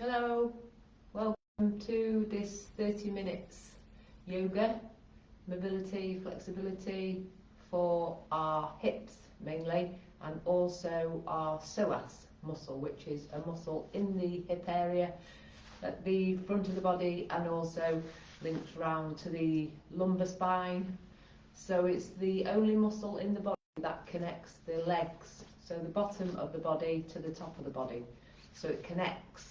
Hello, welcome to this 30 minutes yoga, mobility, flexibility for our hips mainly, and also our psoas muscle, which is a muscle in the hip area at the front of the body and also links round to the lumbar spine. So it's the only muscle in the body that connects the legs, so the bottom of the body to the top of the body. So it connects.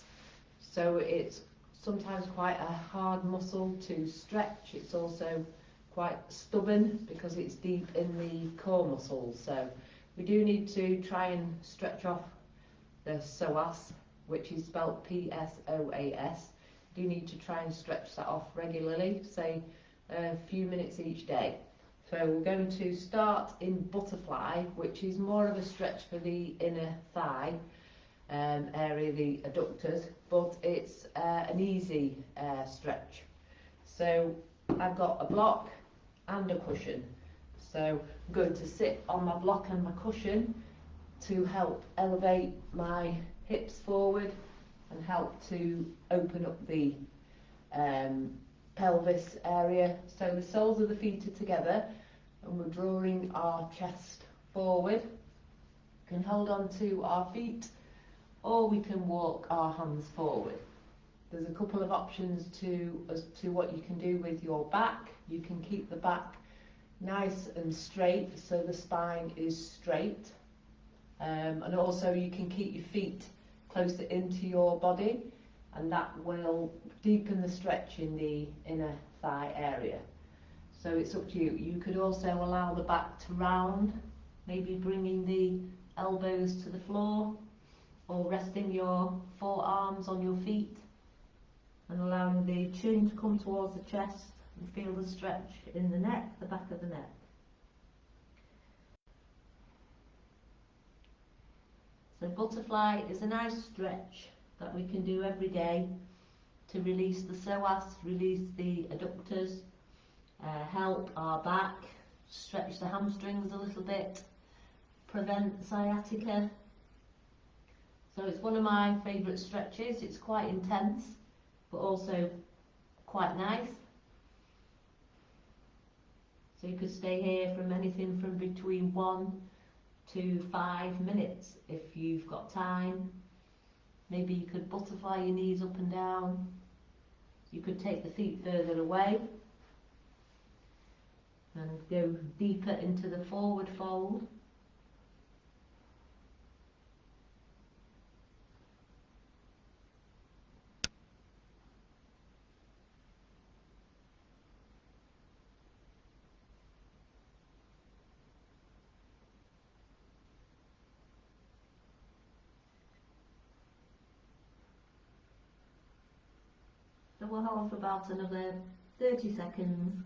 So it's sometimes quite a hard muscle to stretch. It's also quite stubborn because it's deep in the core muscles. So we do need to try and stretch off the psoas, which is spelled P-S-O-A-S. You do need to try and stretch that off regularly, say a few minutes each day. So we're going to start in butterfly, which is more of a stretch for the inner thigh area, the adductors, but it's an easy stretch. So I've got a block and a cushion. So I'm going to sit on my block and my cushion to help elevate my hips forward and help to open up the pelvis area. So the soles of the feet are together and we're drawing our chest forward. We can hold on to our feet, or we can walk our hands forward. There's a couple of options as to what you can do with your back. You can keep the back nice and straight so the spine is straight, and also you can keep your feet closer into your body, and that will deepen the stretch in the inner thigh area. So it's up to you. You could also allow the back to round, maybe bringing the elbows to the floor, or resting your forearms on your feet and allowing the chin to come towards the chest and feel the stretch in the neck, the back of the neck. So butterfly is a nice stretch that we can do every day to release the psoas, release the adductors, help our back, stretch the hamstrings a little bit, prevent sciatica. So it's one of my favourite stretches. It's quite intense, but also quite nice. So you could stay here from anything from between 1 to 5 minutes if you've got time. Maybe you could butterfly your knees up and down. You could take the feet further away and go deeper into the forward fold. So we'll hold for about another 30 seconds.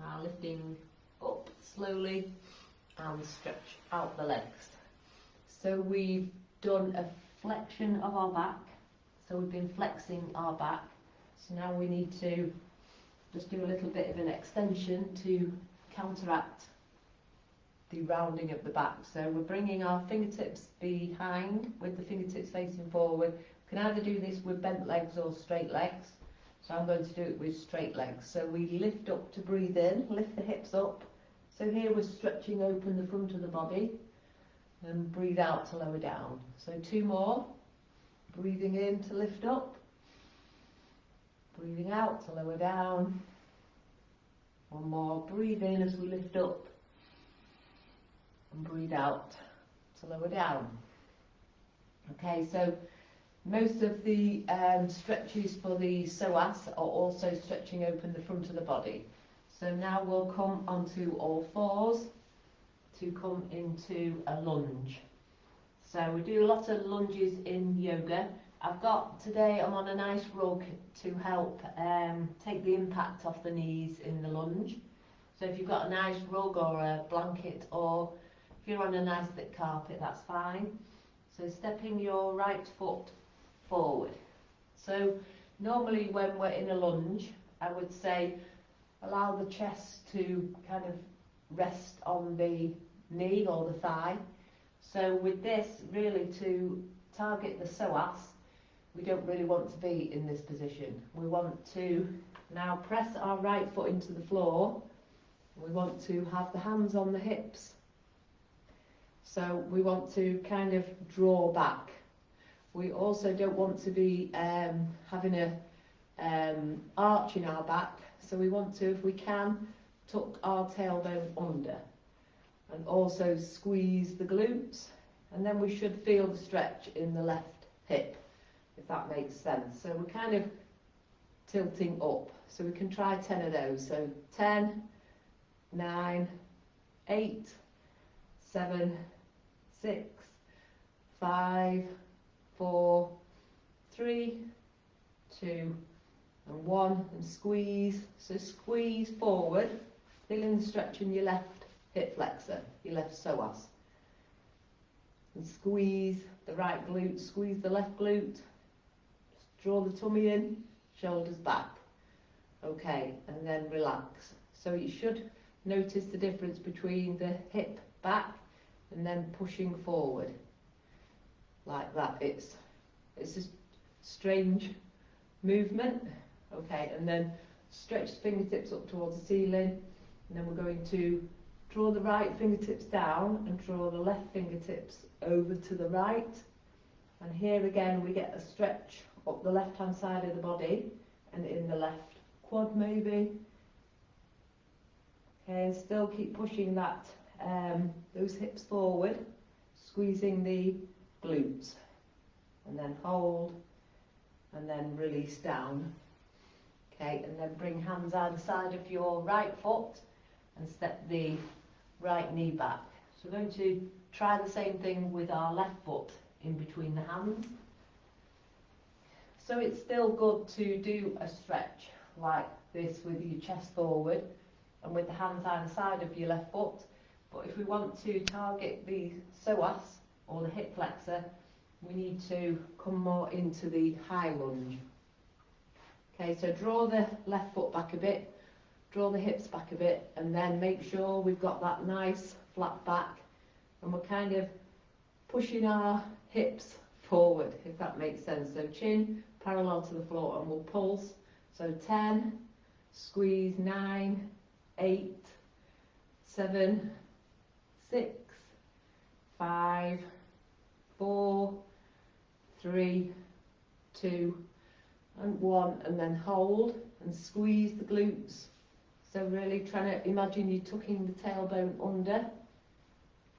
Now lifting up slowly and stretch out the legs. So we've done a flexion of our back. So we've been flexing our back. So now we need to just do a little bit of an extension to counteract the rounding of the back. So we're bringing our fingertips behind with the fingertips facing forward. We can either do this with bent legs or straight legs. So I'm going to do it with straight legs. So we lift up to breathe in, lift the hips up. So here we're stretching open the front of the body and breathe out to lower down. So 2 more. Breathing in to lift up. Breathing out to lower down. 1 more. Breathe in as we lift up. And breathe out to lower down. Okay, so most of the stretches for the psoas are also stretching open the front of the body. So now we'll come onto all fours to come into a lunge. So we do a lot of lunges in yoga, Today I'm on a nice rug to help take the impact off the knees in the lunge. So if you've got a nice rug or a blanket, or if you're on a nice thick carpet, that's fine. So stepping your right foot forward. So normally when we're in a lunge, I would say allow the chest to kind of rest on the knee or the thigh. So with this, really to target the psoas, we don't really want to be in this position. We want to now press our right foot into the floor. We want to have the hands on the hips. So we want to kind of draw back. We also don't want to be having a arch in our back. So we want to, if we can, tuck our tailbone under. And also squeeze the glutes. And then we should feel the stretch in the left hip, if that makes sense. So we're kind of tilting up. So we can try 10 of those. So 10, 9, 8, 7, 6, 5, 4, 3, 2, and 1. And squeeze. So squeeze forward, feeling the stretch in your left hip flexor, your left psoas. And squeeze the right glute, squeeze the left glute. Just draw the tummy in, shoulders back. Okay, and then relax. So you should notice the difference between the hip back and then pushing forward. Like that. It's a strange movement. Okay, and then stretch the fingertips up towards the ceiling. And then we're going to draw the right fingertips down and draw the left fingertips over to the right. And here again we get a stretch up the left hand side of the body and in the left quad maybe. Okay, and still keep pushing that those hips forward, squeezing the glutes. And then hold and then release down. Okay, and then bring hands either side of your right foot and step the right knee back. So we're going to try the same thing with our left foot in between the hands. So it's still good to do a stretch like this with your chest forward and with the hands either side of your left foot. But if we want to target the psoas or the hip flexor, we need to come more into the high lunge. Okay, so draw the left foot back a bit, draw the hips back a bit, and then make sure we've got that nice flat back and we're kind of pushing our hips forward, if that makes sense. So chin parallel to the floor and we'll pulse. So 10, squeeze, 9, 8, 7, 6, 5, 4, 3, 2, and 1, and then hold and squeeze the glutes. So really trying to imagine you tucking the tailbone under,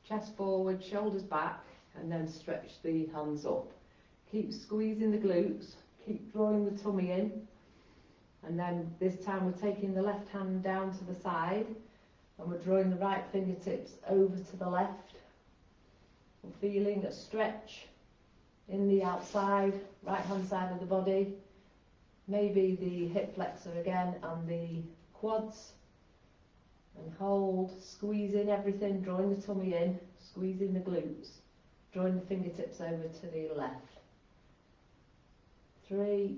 chest forward, shoulders back, and then stretch the hands up. Keep squeezing the glutes, keep drawing the tummy in, and then this time we're taking the left hand down to the side and we're drawing the right fingertips over to the left. We're feeling a stretch in the outside, right hand side of the body, maybe the hip flexor again and the quads, and hold, squeezing everything, drawing the tummy in, squeezing the glutes, drawing the fingertips over to the left. 3,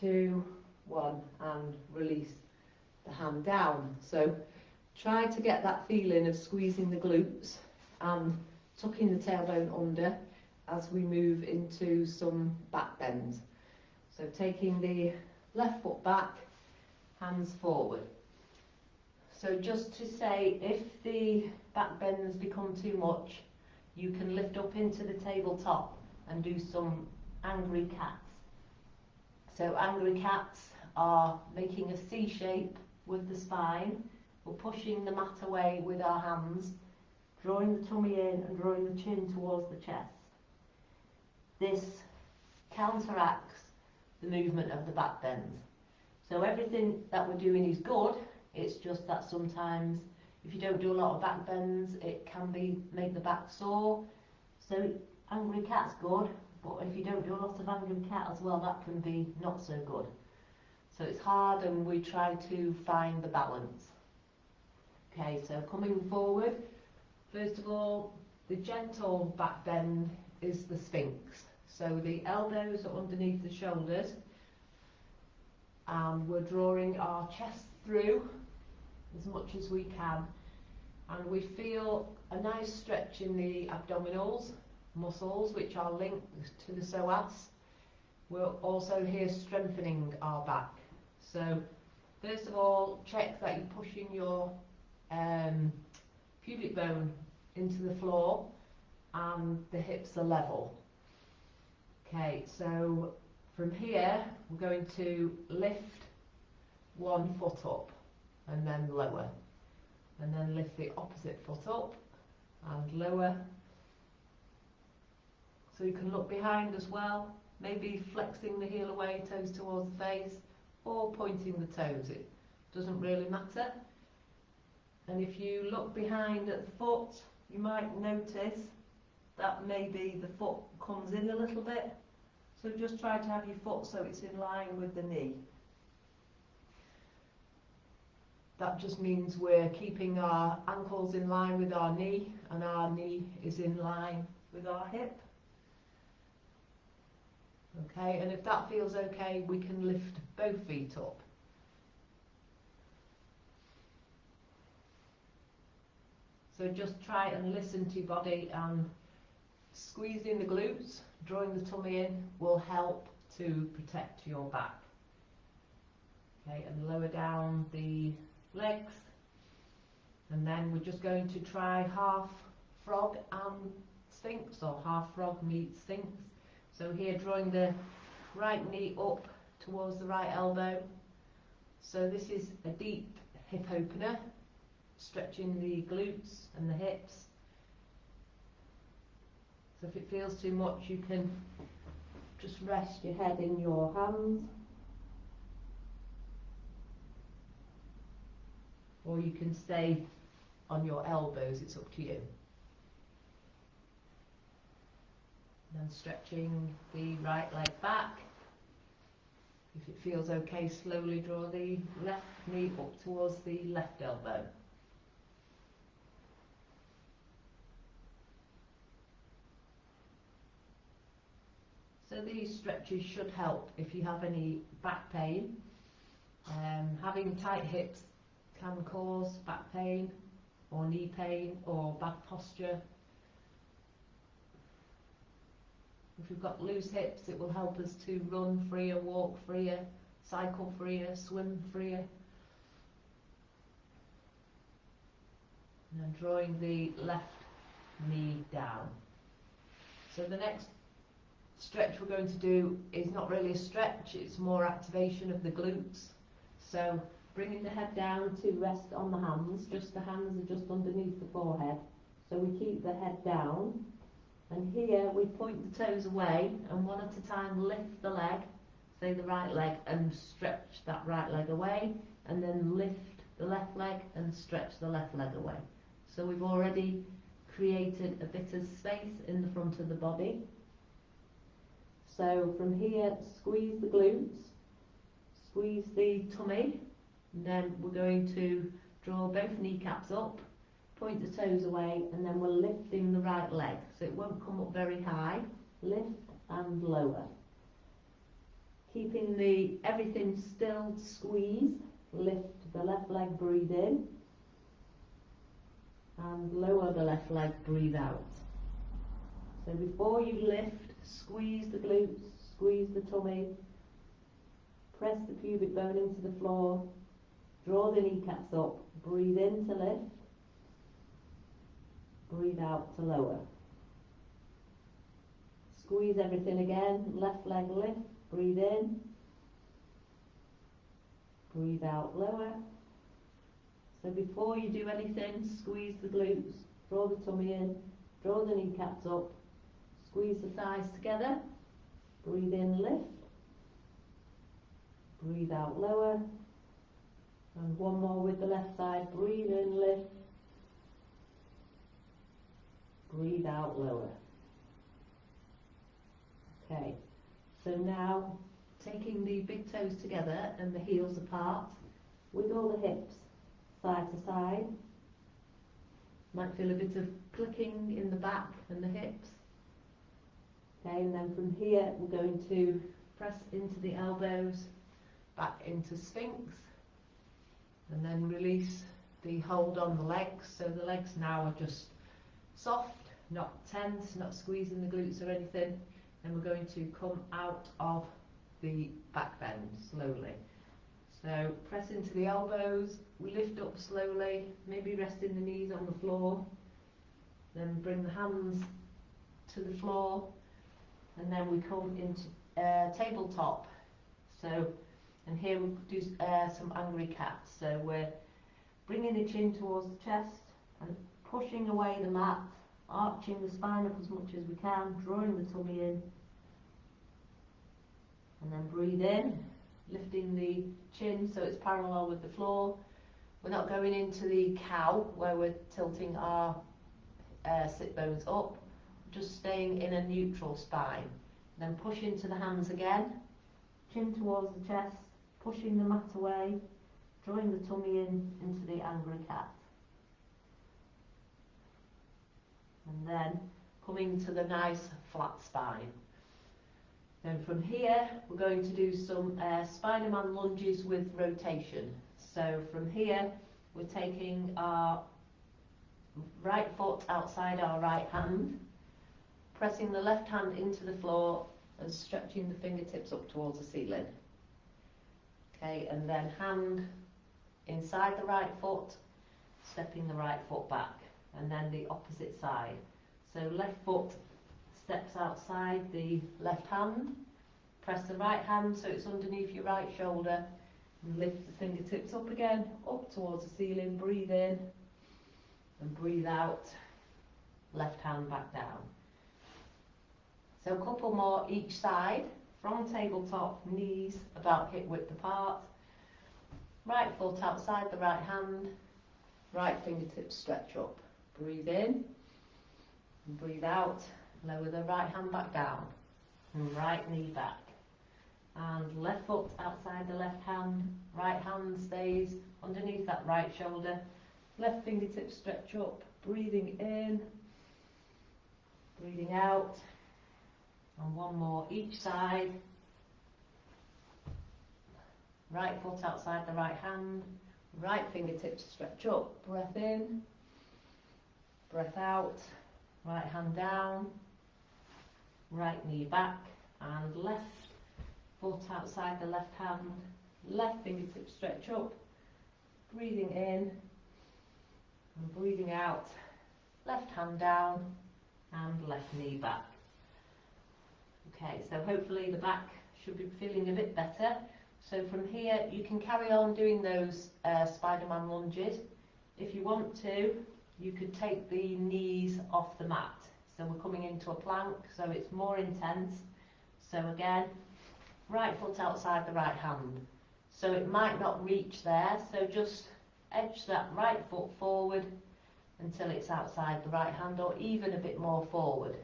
2, 1, and release the hand down. So try to get that feeling of squeezing the glutes and tucking the tailbone under as we move into some back bends. So taking the left foot back, hands forward. So just to say, if the back bends become too much, you can lift up into the tabletop and do some angry cats. So angry cats are making a C shape with the spine. We're pushing the mat away with our hands, drawing the tummy in and drawing the chin towards the chest. This counteracts the movement of the back bends. So everything that we're doing is good, it's just that sometimes if you don't do a lot of back bends, it can make the back sore. So angry cat's good, But if you don't do a lot of angry cat as well, that can be not so good. So it's hard, and we try to find the balance. Okay, so coming forward, first of all, the gentle back bend is the Sphinx. So the elbows are underneath the shoulders, and we're drawing our chest through as much as we can. And we feel a nice stretch in the abdominals muscles, which are linked to the psoas. We're also here strengthening our back. So first of all, check that you're pushing your pubic bone into the floor and the hips are level. Okay, so from here we're going to lift one foot up and then lower, and then lift the opposite foot up and lower. So you can look behind as well, maybe flexing the heel away, toes towards the face, or pointing the toes. It doesn't really matter. And if you look behind at the foot, you might notice that maybe the foot comes in a little bit. So just try to have your foot so it's in line with the knee. That just means we're keeping our ankles in line with our knee, and our knee is in line with our hip. Okay, and if that feels okay, we can lift both feet up. So just try and listen to your body, and squeezing the glutes, drawing the tummy in will help to protect your back. Okay, and lower down the legs, and then we're just going to try half frog and sphinx, or half frog meets sphinx. So here, drawing the right knee up towards the right elbow. So this is a deep hip opener, stretching the glutes and the hips. So if it feels too much, you can just rest your head in your hands, or you can stay on your elbows, it's up to you. Then stretching the right leg back. If it feels okay, slowly draw the left knee up towards the left elbow. So these stretches should help if you have any back pain. Having tight hips can cause back pain or knee pain or bad posture. If we've got loose hips, it will help us to run freer, walk freer, cycle freer, swim freer. And then drawing the left knee down. So the next stretch we're going to do is not really a stretch, it's more activation of the glutes. So bringing the head down to rest on the hands, just the hands are just underneath the forehead. So we keep the head down. And here we point the toes away, and one at a time lift the leg, say the right leg, and stretch that right leg away, and then lift the left leg and stretch the left leg away. So we've already created a bit of space in the front of the body. So from here, squeeze the glutes, squeeze the tummy, and then we're going to draw both kneecaps up, point the toes away, and then we're lifting the right leg. So it won't come up very high. Lift and lower. Keeping everything still, squeeze, lift the left leg, breathe in, and lower the left leg, breathe out. So before you lift, squeeze the glutes, squeeze the tummy, press the pubic bone into the floor, draw the kneecaps up, breathe in to lift, breathe out to lower. Squeeze everything again, left leg lift, breathe in, breathe out, lower. So before you do anything, squeeze the glutes, draw the tummy in, draw the kneecaps up, squeeze the thighs together, breathe in, lift, breathe out, lower, and one more with the left side, breathe in, lift, breathe out, lower. Okay, so now taking the big toes together and the heels apart, wiggle the hips side to side. Might feel a bit of clicking in the back and the hips. Okay, and then from here we're going to press into the elbows, back into Sphinx, and then release the hold on the legs. So the legs now are just soft, not tense, not squeezing the glutes or anything. And we're going to come out of the back bend slowly. So press into the elbows, we lift up slowly, maybe resting the knees on the floor, then bring the hands to the floor, and then we come into tabletop. So, and here we'll do some angry cats. So we're bringing the chin towards the chest and pushing away the mat, arching the spine up as much as we can, drawing the tummy in, and then breathe in, lifting the chin so it's parallel with the floor. We're not going into the cow where we're tilting our sit bones up, just staying in a neutral spine. Then push into the hands again, chin towards the chest, pushing the mat away, drawing the tummy in into the angry cat. And then coming to the nice flat spine. Then from here we're going to do some Spider-Man lunges with rotation. So from here we're taking our right foot outside our right hand, pressing the left hand into the floor and stretching the fingertips up towards the ceiling. Okay, and then hand inside the right foot, stepping the right foot back, and then the opposite side. So left foot steps outside the left hand, press the right hand so it's underneath your right shoulder, and lift the fingertips up again, up towards the ceiling, breathe in, and breathe out, left hand back down. So a couple more each side, from tabletop, knees about hip width apart, right foot outside the right hand, right fingertips stretch up, breathe in, and breathe out, lower the right hand back down, and right knee back. And left foot outside the left hand, right hand stays underneath that right shoulder, left fingertips stretch up, breathing in, breathing out, and one more each side. Right foot outside the right hand, right fingertips stretch up, breath in, breath out, right hand down, right knee back, and left foot outside the left hand, left fingertips stretch up, breathing in and breathing out, left hand down and left knee back. Okay, so hopefully the back should be feeling a bit better. So from here you can carry on doing those Spider-Man lunges. If you want to, you could take the knees off the mat. So we're coming into a plank, so it's more intense. So again, right foot outside the right hand. So it might not reach there, so just edge that right foot forward until it's outside the right hand, or even a bit more forward.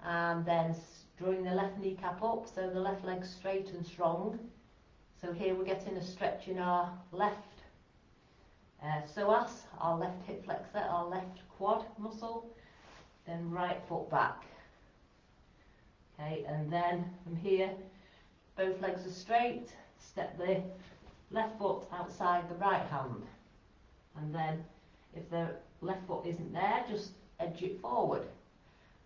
And then drawing the left kneecap up, so the left leg's straight and strong. So here we're getting a stretch in our left psoas, our left hip flexor, our left quad muscle. Then right foot back. Okay, and then from here, both legs are straight, step the left foot outside the right hand. And then if the left foot isn't there, just edge it forward.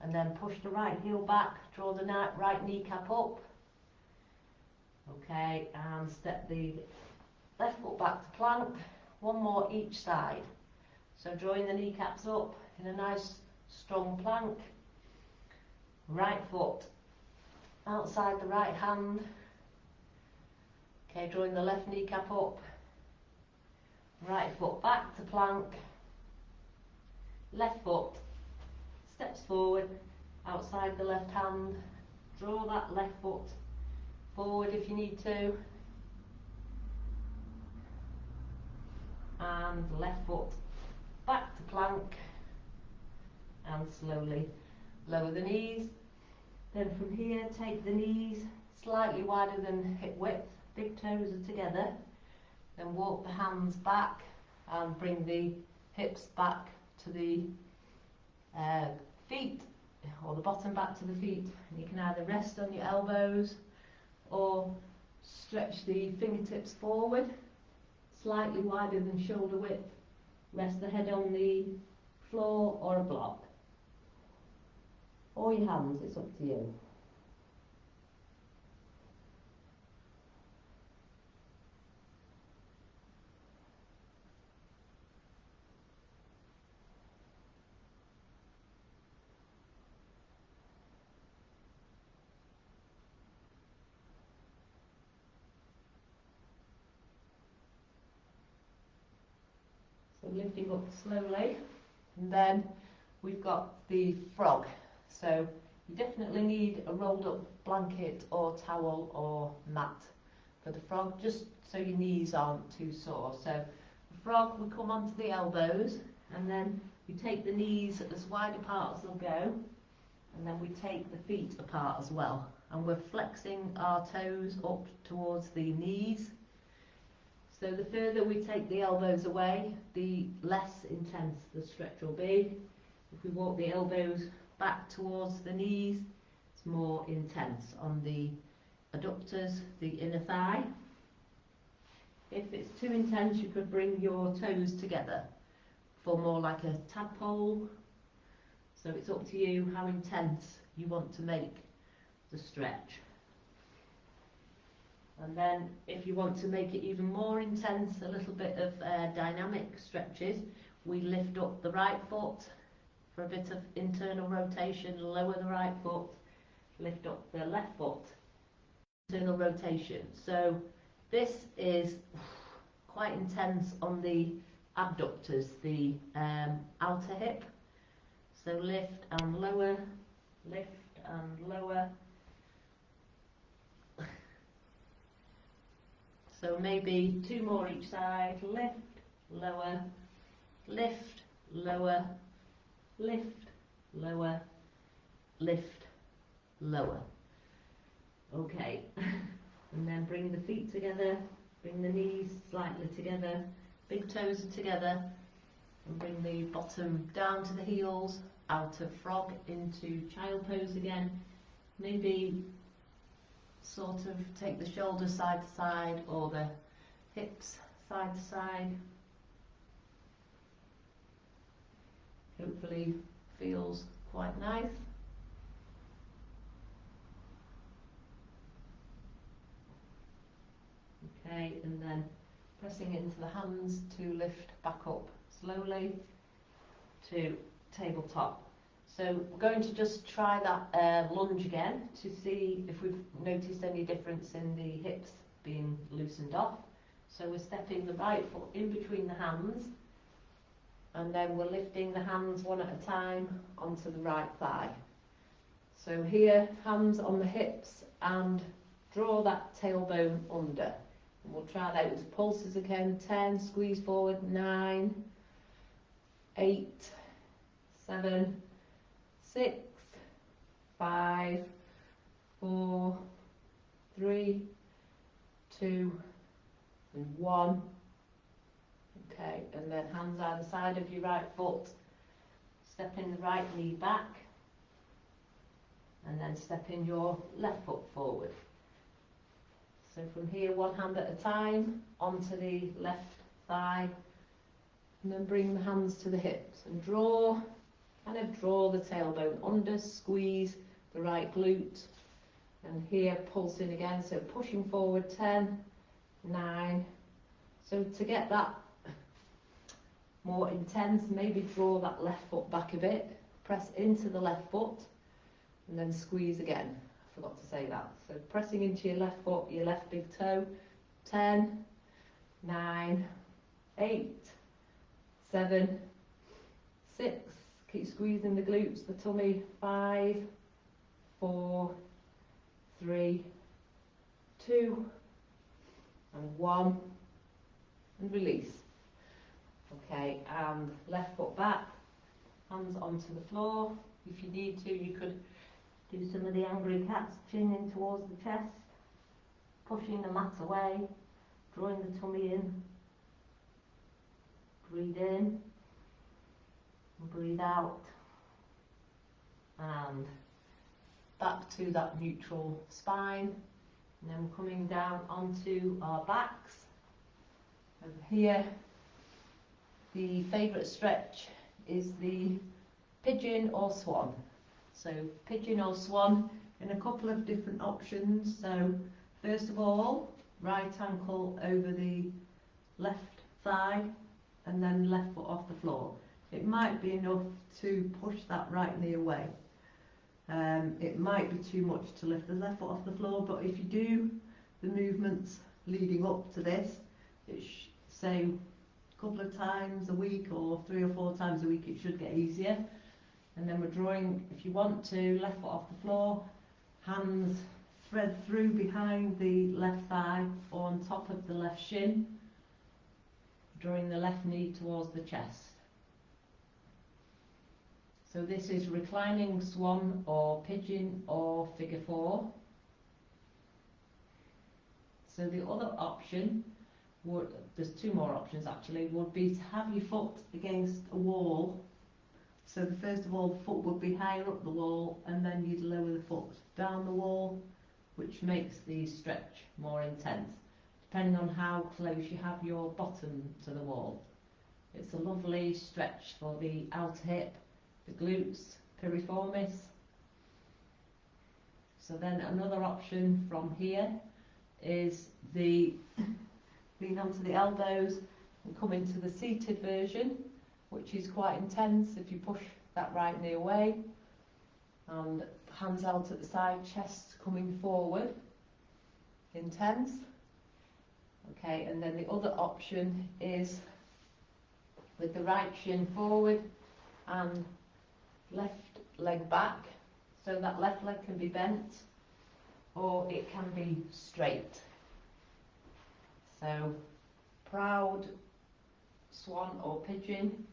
And then push the right heel back, draw the right kneecap up. Okay, and step the left foot back to plank. One more each side. So drawing the kneecaps up in a nice strong plank. Right foot outside the right hand. Okay, drawing the left kneecap up. Right foot back to plank. Left foot steps forward outside the left hand. Draw that left foot forward if you need to. And left foot back to plank. And slowly lower the knees. Then from here, take the knees slightly wider than hip width, big toes are together. Then walk the hands back and bring the hips back to the feet, or the bottom back to the feet. And you can either rest on your elbows or stretch the fingertips forward, slightly wider than shoulder width. Rest the head on the floor or a block. Or your hands, it's up to you. So lifting up slowly, and then we've got the frog. So you definitely need a rolled up blanket or towel or mat for the frog, just so your knees aren't too sore. So the frog, we come onto the elbows, and then we take the knees as wide apart as they'll go, and then we take the feet apart as well. And we're flexing our toes up towards the knees. So the further we take the elbows away, the less intense the stretch will be. If we walk the elbows back towards the knees, it's more intense on the adductors, the inner thigh. If it's too intense, you could bring your toes together for more like a tadpole. So it's up to you how intense you want to make the stretch. And then if you want to make it even more intense, a little bit of dynamic stretches, we lift up the right foot for a bit of internal rotation, lower the right foot, lift up the left foot, internal rotation. So this is quite intense on the abductors, the outer hip. So lift and lower, lift and lower. So maybe 2 more each side. Lift, lower, lift, lower, lift, lower, lift, lower. Okay, and then bring the feet together, bring the knees slightly together, big toes are together, and bring the bottom down to the heels, out of frog into child pose again. Maybe sort of take the shoulders side to side or the hips side to side. Hopefully feels quite nice. Okay, and then pressing into the hands to lift back up slowly to tabletop. So we're going to just try that lunge again to see if we've noticed any difference in the hips being loosened off. So we're stepping the right foot in between the hands, and then we're lifting the hands one at a time onto the right thigh. So here, hands on the hips, and draw that tailbone under. And we'll try that with pulses again. 10, squeeze forward, 9, 8, 7, 6, 5, 4, 3, 2, and 1. Okay, and then hands either side of your right foot. Stepping the right knee back, and then stepping your left foot forward. So from here, one hand at a time onto the left thigh, and then bring the hands to the hips and draw. Kind of draw the tailbone under, squeeze the right glute, and here pulsing again, so pushing forward 10, 9. So to get that more intense, maybe draw that left foot back a bit, press into the left foot, and then squeeze again. I forgot to say that. So pressing into your left foot, your left big toe, 10, 9, 8, 7, 6, keep squeezing the glutes, the tummy, 5, 4, 3, 2, and 1, and release. Okay, and left foot back, hands onto the floor. If you need to, you could Do some of the angry cats, chin in towards the chest, pushing the mat away, drawing the tummy in. Breathe in, and breathe out, and back to that neutral spine, and then coming down onto our backs. Over here, the favourite stretch is the pigeon or swan. So pigeon or swan in a couple of different options. So first of all, right ankle over the left thigh and then left foot off the floor. It might be enough to push that right knee away. It might be too much to lift the left foot off the floor, but if you do the movements leading up to this, say a couple of times a week or 3 or 4 times a week, it should get easier. And then we're drawing, if you want to, left foot off the floor, hands thread through behind the left thigh or on top of the left shin, drawing the left knee towards the chest. So this is reclining swan or pigeon or figure 4. So the other option, there's 2 more options actually, would be to have your foot against a wall. So the first of all, the foot would be higher up the wall, and then you'd lower the foot down the wall, which makes the stretch more intense, depending on how close you have your bottom to the wall. It's a lovely stretch for the outer hip, the glutes, piriformis. So then another option from here is the lean onto the elbows and come into the seated version, which is quite intense if you push that right knee away, and hands out at the side, chest coming forward, intense. Okay, and then the other option is with the right shin forward and left leg back, so that left leg can be bent or it can be straight. So proud swan or pigeon,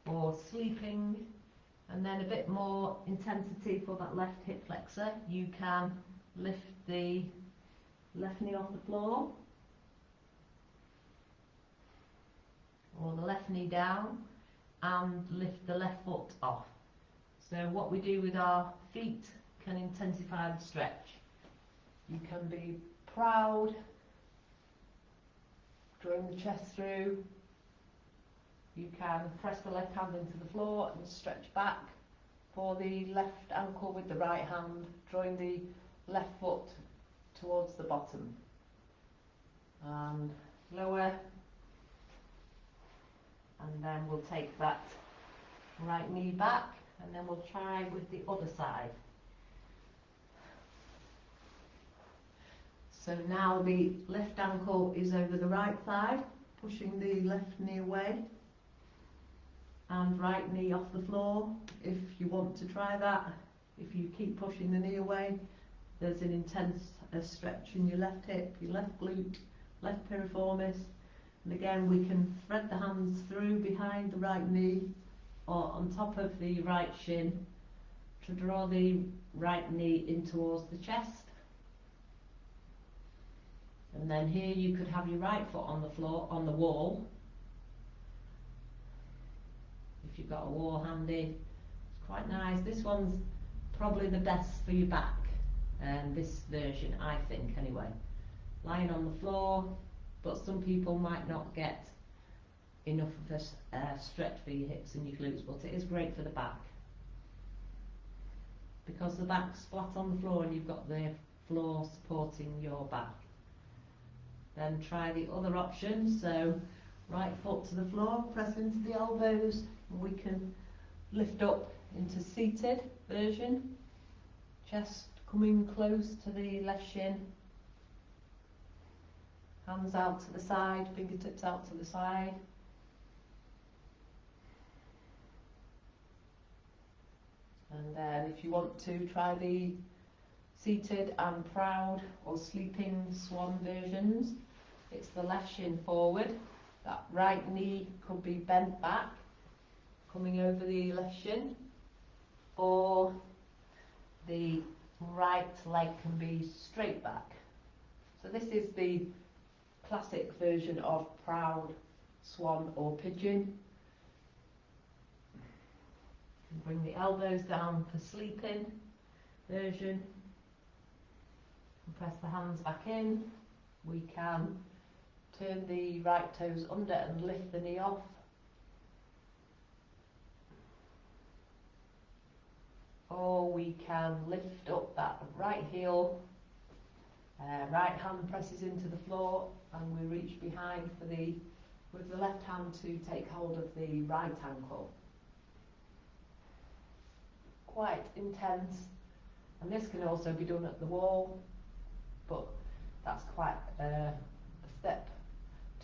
or sleeping, and then a bit more intensity for that left hip flexor. You can lift the left knee off the floor or the left knee down and lift the left foot off. So what we do with our feet can intensify the stretch. You can be proud, drawing the chest through. You can press the left hand into the floor and stretch back for the left ankle with the right hand, drawing the left foot towards the bottom. And lower. And then we'll take that right knee back, and then we'll try with the other side. So now the left ankle is over the right thigh, pushing the left knee away, and right knee off the floor. If you want to try that, if you keep pushing the knee away, there's an intense stretch in your left hip, your left glute, left piriformis. And again, we can thread the hands through behind the right knee or on top of the right shin to draw the right knee in towards the chest. And then here you could have your right foot on the floor, on the wall. If you've got a wall handy, it's quite nice. This one's probably the best for your back, this version, I think, anyway. Lying on the floor, but some people might not get enough of a stretch for your hips and your glutes, but it is great for the back. Because the back's flat on the floor and you've got the floor supporting your back. Then try the other option, so right foot to the floor, press into the elbows, and we can lift up into seated version, chest coming close to the left shin, hands out to the side, fingertips out to the side. And then if you want to try the seated and proud or sleeping swan versions, it's the left shin forward, that right knee could be bent back, coming over the left shin, or the right leg can be straight back. So this is the classic version of proud swan or pigeon. Bring the elbows down for sleeping version. Press the hands back in. We can turn the right toes under and lift the knee off. Or we can lift up that right heel, right hand presses into the floor, and we reach behind with the left hand to take hold of the right ankle. Quite intense, and this can also be done at the wall, but that's quite a step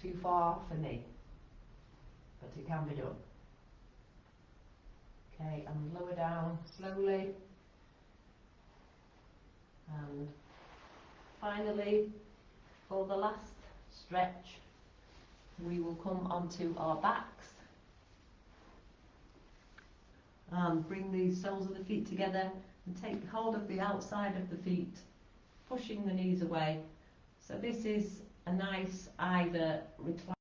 too far for me, but it can be done. Okay, and lower down slowly, and finally, for the last stretch, we will come onto our backs and bring the soles of the feet together and take hold of the outside of the feet, pushing the knees away. So this is a nice either recline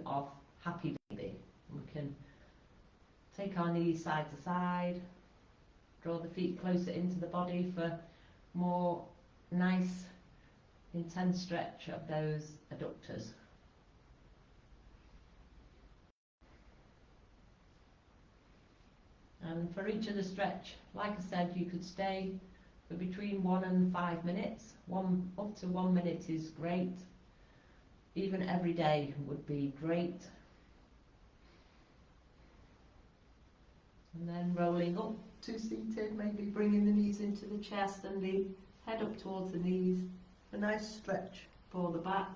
of happy baby. We can take our knees side to side, draw the feet closer into the body for more nice intense stretch of those adductors. And for each of the stretch, like I said, you could stay for between 1 and 5 minutes. Up to 1 minute is great. Even every day would be great. And then rolling up to seated, maybe bringing the knees into the chest and the head up towards the knees. A nice stretch for the back.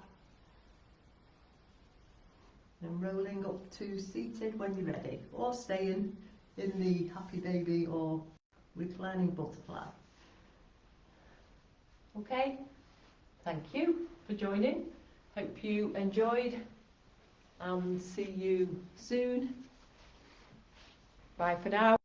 And rolling up to seated when you're ready, or staying in the happy baby or reclining butterfly. Okay, thank you for joining. Hope you enjoyed, and see you soon. Bye for now.